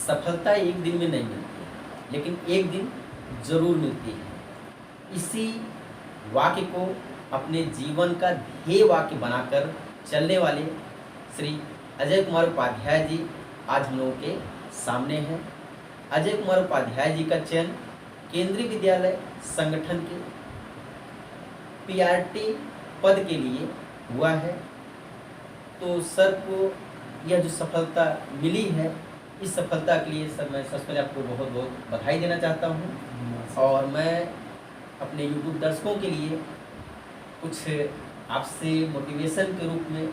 सफलता एक दिन में नहीं मिलती है, लेकिन एक दिन ज़रूर मिलती है। इसी वाक्य को अपने जीवन का ध्येय वाक्य बनाकर चलने वाले श्री अजय कुमार उपाध्याय जी आज हम लोगों के सामने हैं। अजय कुमार उपाध्याय जी का चयन केंद्रीय विद्यालय संगठन के पीआरटी पद के लिए हुआ है। तो सर को यह जो सफलता मिली है, इस सफलता के लिए सर मैं सबसे पहले आपको बहुत बहुत बधाई देना चाहता हूँ। और मैं अपने YouTube दर्शकों के लिए कुछ आपसे मोटिवेशन के रूप में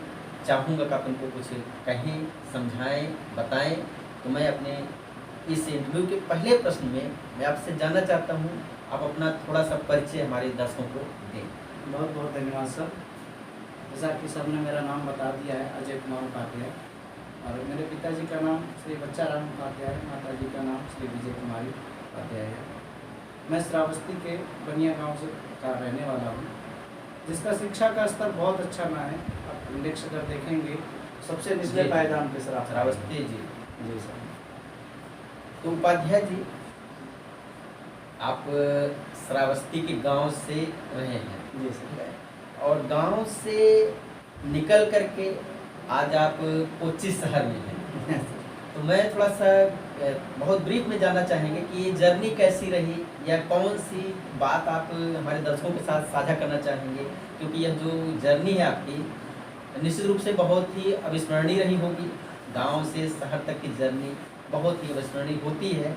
चाहूँगा कि आप उनको कुछ कहें, समझाएं, बताएं। तो मैं अपने इस इंटरव्यू के पहले प्रश्न में मैं आपसे जानना चाहता हूँ, आप अपना थोड़ा सा परिचय हमारे दर्शकों को दें। बहुत बहुत धन्यवाद सर। जैसा कि सर ने मेरा नाम बता दिया है, अजय कुमार उपाध्याय, और मेरे पिताजी का नाम श्री बच्चाराम उपाध्याय है, माता जी का नाम श्री विजय कुमारी उपाध्याय है। मैं श्रावस्ती के बनिया गांव से का रहने वाला हूँ, जिसका शिक्षा का स्तर बहुत अच्छा ना है। आप इंडेक्स अगर देखेंगे सबसे निचले पायदान पे सर श्रावस्ती जी। जी सर। तो उपाध्याय जी, आप श्रावस्ती के गांव से रहे हैं। जी सर। और गांव से निकल करके आज आप कोच्चि शहर में हैं। तो मैं थोड़ा सा बहुत ब्रीफ में जानना चाहेंगे कि ये जर्नी कैसी रही, या कौन सी बात आप हमारे दर्शकों के साथ साझा करना चाहेंगे, क्योंकि यह जो जर्नी है आपकी निश्चित रूप से बहुत ही अविस्मरणीय रही होगी। गांव से शहर तक की जर्नी बहुत ही अविस्मरणीय होती है।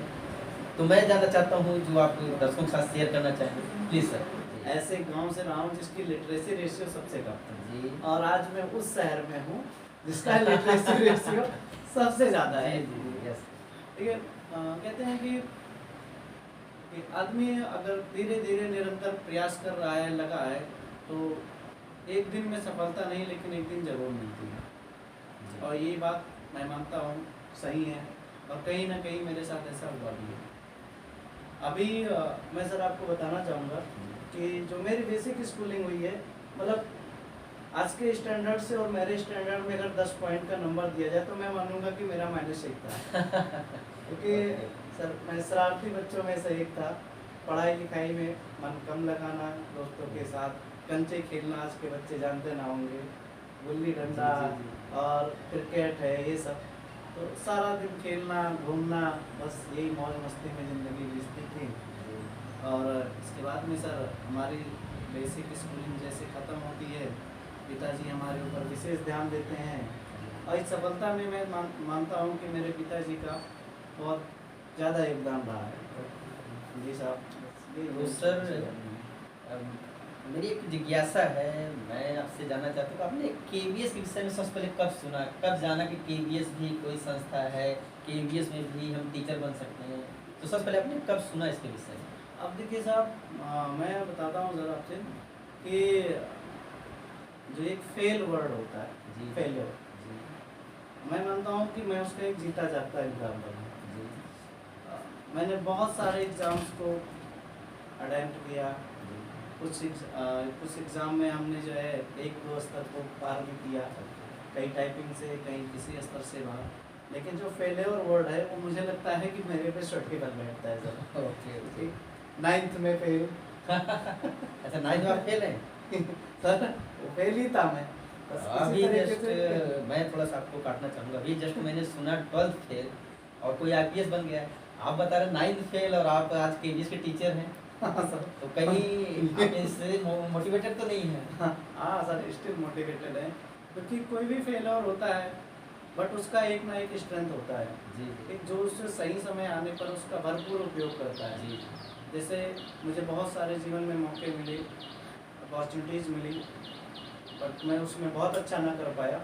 तो मैं जानना चाहता हूँ जो आप दर्शकों के साथ शेयर करना चाहेंगे, प्लीज़ सर। ऐसे गांव से रहा हूँ जिसकी लिटरेसी रेशियो सबसे कम था जी। और आज मैं उस शहर में हूँ जिसका लिटरेसी रेशियो सबसे ज़्यादा है। ठीक है। कहते हैं कि आदमी अगर धीरे धीरे निरंतर प्रयास कर रहा है, लगा है, तो एक दिन में सफलता नहीं, लेकिन एक दिन जरूर मिलती है। और ये बात मैं मानता हूँ सही है, और कहीं ना कहीं मेरे साथ ऐसा हुआ भी है। अभी मैं सर आपको बताना चाहूँगा कि जो मेरी बेसिक स्कूलिंग हुई है, मतलब आज के स्टैंडर्ड से और मेरे स्टैंडर्ड में अगर 10 पॉइंट का नंबर दिया जाए तो मैं मानूंगा कि मेरा -1 था। क्योंकि सर मैं शरारती बच्चों में से एक था। पढ़ाई लिखाई में मन कम लगाना, दोस्तों के साथ कंचे खेलना, आज के बच्चे जानते ना होंगे, गुल्ली डंडा और क्रिकेट है, ये सब। तो सारा दिन खेलना, घूमना, बस यही मौज मस्ती में ज़िंदगी बीतती थी। और इसके बाद में सर हमारी बेसिक स्कूलिंग जैसे ख़त्म होती है, पिताजी हमारे ऊपर विशेष ध्यान देते हैं। और इस सफलता में मैं मानता हूँ कि मेरे पिताजी का बहुत ज़्यादा योगदान रहा है। जी साहब। तो सर मेरी एक जिज्ञासा है, मैं आपसे जानना चाहता हूँ, आपने केवीएस के विषय में सबसे पहले कब सुना, कब जाना कि केवीएस भी कोई संस्था है, केवीएस में भी हम टीचर बन सकते हैं? तो सबसे पहले आपने कब सुना इसके विषय में? अब देखिए साहब, मैं बताता हूँ ज़रा आपसे कि जो एक फेल वर्ड होता है, जी, फेलियर, मैं मानता हूँ कि मैं उसका एक जीता जागता एग्जाम्पल हूँ। मैंने बहुत सारे एग्ज़ाम्स को अटेम्प्ट किया। कुछ एग्ज़ाम में हमने जो है 1-2 स्तर को पार भी किया, कहीं टाइपिंग से, कहीं किसी स्तर से बाहर। लेकिन जो फेलियर वर्ड है वो मुझे लगता है कि मेरे पे सर्टिफिकेट बैठता है सर। ओके। 9th में फेल। अच्छा, 9th में आप फेल हैं? सर फेल ही था मैं। अभी जस्ट मैं थोड़ा सा आपको काटना चाहूँगा। अभी जस्ट मैंने सुना 12th फेल और कोई आईपीएस बन गया। आप बता रहे 9th फेल और आप आज केवीएस के टीचर हैं। हाँ सर। तो कहीं आप इससे मोटिवेटेड तो नहीं है? हाँ सर, स्टिल मोटिवेटेड है, क्योंकि कोई भी फेलियर होता है बट उसका एक ना एक स्ट्रेंथ होता है। जी। एक जो उससे सही समय आने पर उसका भरपूर उपयोग करता है। जी। जैसे मुझे बहुत सारे जीवन में मौके मिले, अपॉर्चुनिटीज़ मिली, बट मैं उसमें बहुत अच्छा ना कर पाया।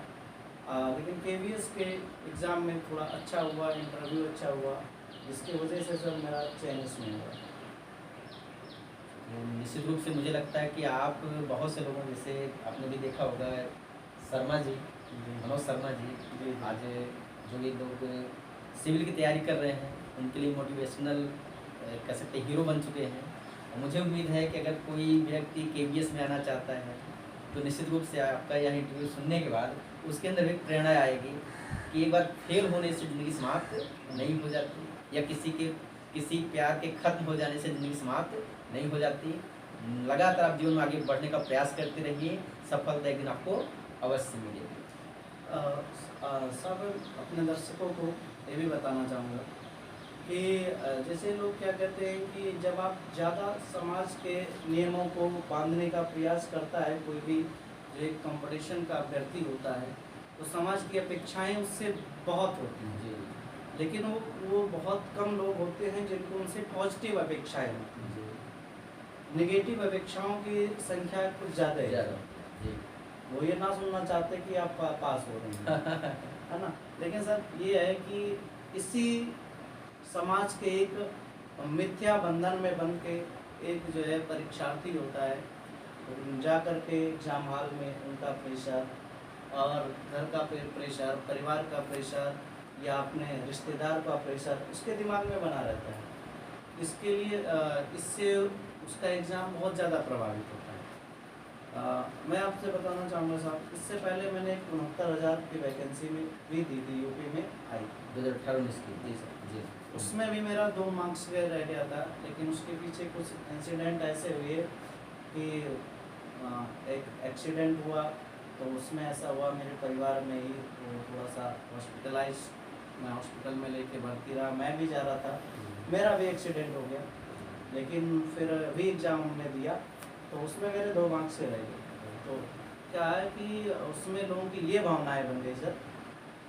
लेकिन केवीएस के एग्ज़ाम में थोड़ा अच्छा हुआ, इंटरव्यू अच्छा हुआ, जिसकी वजह से सर मेरा चयन इसमें हुआ। निश्चित रूप से मुझे लगता है कि आप बहुत से लोगों, जैसे आपने भी देखा होगा शर्मा जी, मनोज शर्मा जी, आज जो ये लोग सिविल की तैयारी कर रहे हैं, उनके लिए मोटिवेशनल कह सकते हीरो बन चुके हैं। और मुझे उम्मीद है कि अगर कोई व्यक्ति केवीएस में आना चाहता है तो निश्चित रूप से आपका यह इंटरव्यू सुनने के बाद उसके अंदर एक प्रेरणा आएगी कि एक बार फेल होने से ज़िंदगी समाप्त नहीं हो जाती, या किसी प्यार के खत्म हो जाने से ज़िंदगी समाप्त नहीं हो जाती। लगातार आप जीवन में आगे बढ़ने का प्रयास करते रहिए, सफलता एक दिन आपको अवश्य मिलेगी। साहब, अपने दर्शकों को ये भी बताना चाहूँगा कि जैसे लोग क्या कहते हैं कि जब आप ज़्यादा समाज के नियमों को बांधने का प्रयास करता है कोई भी जो एक कंपटीशन का अभ्यर्थी होता है, तो समाज की अपेक्षाएं उससे बहुत होती हैं जी लेकिन वो बहुत कम लोग होते हैं जिनको उनसे पॉजिटिव अपेक्षाएं होती हैं। जी नेगेटिव अपेक्षाओं की संख्या कुछ ज़्यादा है। ज़्यादा जी वो ये ना सुनना चाहते कि आप पास हो रहे हैं है ना। लेकिन सर ये है कि इसी समाज के एक मिथ्या बंधन में बन के एक जो है परीक्षार्थी होता है, जा कर के एग्जाम हॉल में उनका प्रेशर और घर का प्रेशर, परिवार का प्रेशर या अपने रिश्तेदार का प्रेशर उसके दिमाग में बना रहता है। इसके लिए इससे उसका एग्ज़ाम बहुत ज़्यादा प्रभावित होता है। मैं आपसे बताना चाहूँगा साहब, इससे पहले मैंने 69,000 की वैकेंसी में भी दी थी, यूपी में आई 2018-19 की। जी सर जी। उसमें भी मेरा 2 मार्क्स का रह गया था, लेकिन उसके पीछे कुछ इंसिडेंट ऐसे हुए कि एक एक्सीडेंट हुआ, तो उसमें ऐसा हुआ मेरे परिवार में ही तो थोड़ा सा हॉस्पिटलाइज, मैं हॉस्पिटल में लेके भर्ती रहा। मैं भी जा रहा था, मेरा भी एक्सीडेंट हो गया, लेकिन फिर भी एग्ज़ाम हमने दिया तो उसमें मेरे 2 मार्क्स से रह गए। तो क्या है कि उसमें लोगों की ये भावनाएं बन गई सर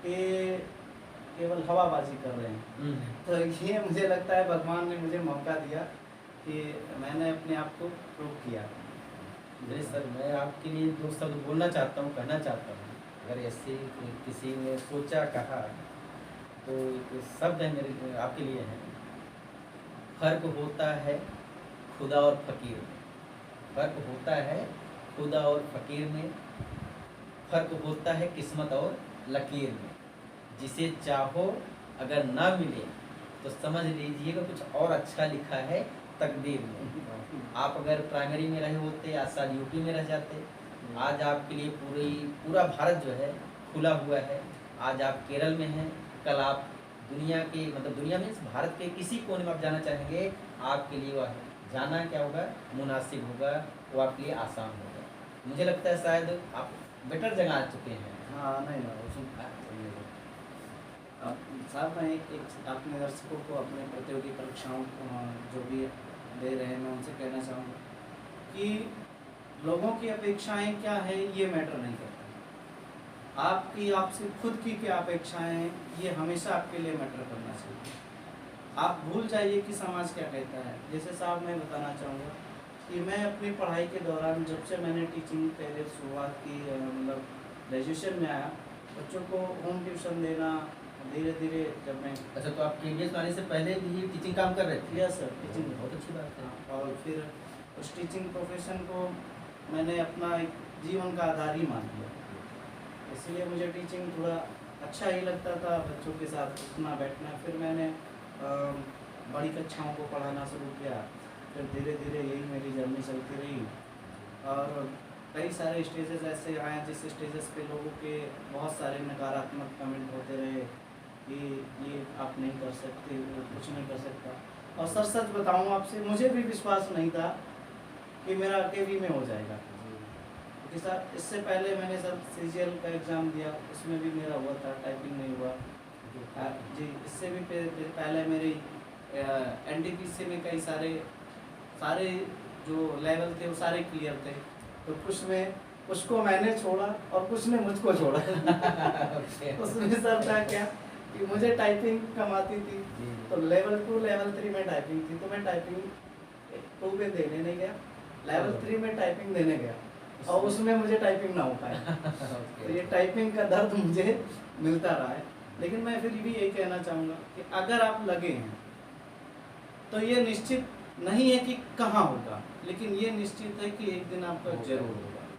कि केवल हवाबाजी कर रहे हैं। तो ये मुझे लगता है भगवान ने मुझे मौका दिया कि मैंने अपने आप को प्रूव किया। जी सर, मैं आपके लिए 2 शब्द बोलना चाहता हूँ, कहना चाहता हूँ। अगर ऐसे किसी ने सोचा कहा तो एक शब्द है मेरे आपके लिए है, फ़र्क होता है खुदा और फ़कीर में। फ़र्क होता है खुदा और फ़कीर में, फ़र्क होता है किस्मत और लकीर में। जिसे चाहो अगर ना मिले तो समझ लीजिएगा कुछ और अच्छा लिखा है तकदीर में। आप अगर प्राइमरी में रहे होते, आज शायद यूपी में रह जाते। आज आपके लिए पूरा भारत जो है खुला हुआ है। आज आप केरल में हैं, कल आप दुनिया के दुनिया में भारत के किसी कोने में आप जाना चाहेंगे, आपके लिए वह जाना क्या होगा, मुनासिब होगा, वो आपके लिए आसान होगा। मुझे लगता है शायद आप बेटर जगह आ चुके हैं। हाँ नहीं साहब, मैं एक अपने दर्शकों को अपने प्रतियोगी परीक्षाओं जो भी दे रहे हैं, मैं उनसे कहना चाहूँगा कि लोगों की अपेक्षाएं क्या है ये मैटर नहीं करता। आपसे खुद की क्या अपेक्षाएं हैं ये हमेशा आपके लिए मैटर करना चाहिए। आप भूल जाइए कि समाज क्या कहता है। जैसे साहब मैं बताना चाहूँगा कि मैं अपनी पढ़ाई के दौरान जब से मैंने टीचिंग कैरियर शुरुआत की, ग्रेजुएशन में आया, बच्चों को होम ट्यूशन देना धीरे धीरे जब मैं अच्छा, तो आप KBS आने से पहले भी टीचिंग काम कर रहे थे? यस सर, टीचिंग बहुत अच्छी बात है। और फिर उस टीचिंग प्रोफेशन को मैंने अपना एक जीवन का आधार ही मान लिया। इसलिए मुझे टीचिंग थोड़ा अच्छा ही लगता था, बच्चों के साथ उठना बैठना। फिर मैंने बड़ी कक्षाओं को पढ़ाना शुरू किया, फिर धीरे धीरे यही मेरी जर्नी चलती रही। और कई सारे स्टेजेस ऐसे आए जिस स्टेजेस पे लोगों के बहुत सारे नकारात्मक कमेंट होते रहे कि ये आप नहीं कर सकते, वो कुछ नहीं कर सकता। और सच बताऊँ आपसे, मुझे भी विश्वास नहीं था कि मेरा KV में हो जाएगा। क्योंकि सर इससे पहले मैंने सर CGL का एग्ज़ाम दिया, उसमें भी मेरा हुआ था, टाइपिंग नहीं हुआ जी। इससे भी पहले मेरी NTPC में कई सारे जो लेवल थे वो सारे क्लियर थे। तो कुछ को मैंने छोड़ा और कुछ ने मुझको छोड़ा। उसमें सर था क्या कि मुझे टाइपिंग कम आती थी, तो लेवल 2 लेवल 3 में टाइपिंग थी, तो मैं टाइपिंग 2 पे देने नहीं गया, लेवल 3 में टाइपिंग देने गया और उसमें मुझे टाइपिंग ना हो पाया। तो ये टाइपिंग का दर्द मुझे मिलता रहा है। लेकिन मैं फिर भी यही कहना चाहूँगा कि अगर आप लगे हैं तो ये निश्चित नहीं है कि कहाँ होगा, लेकिन ये निश्चित है कि एक दिन आपका जरूर होगा।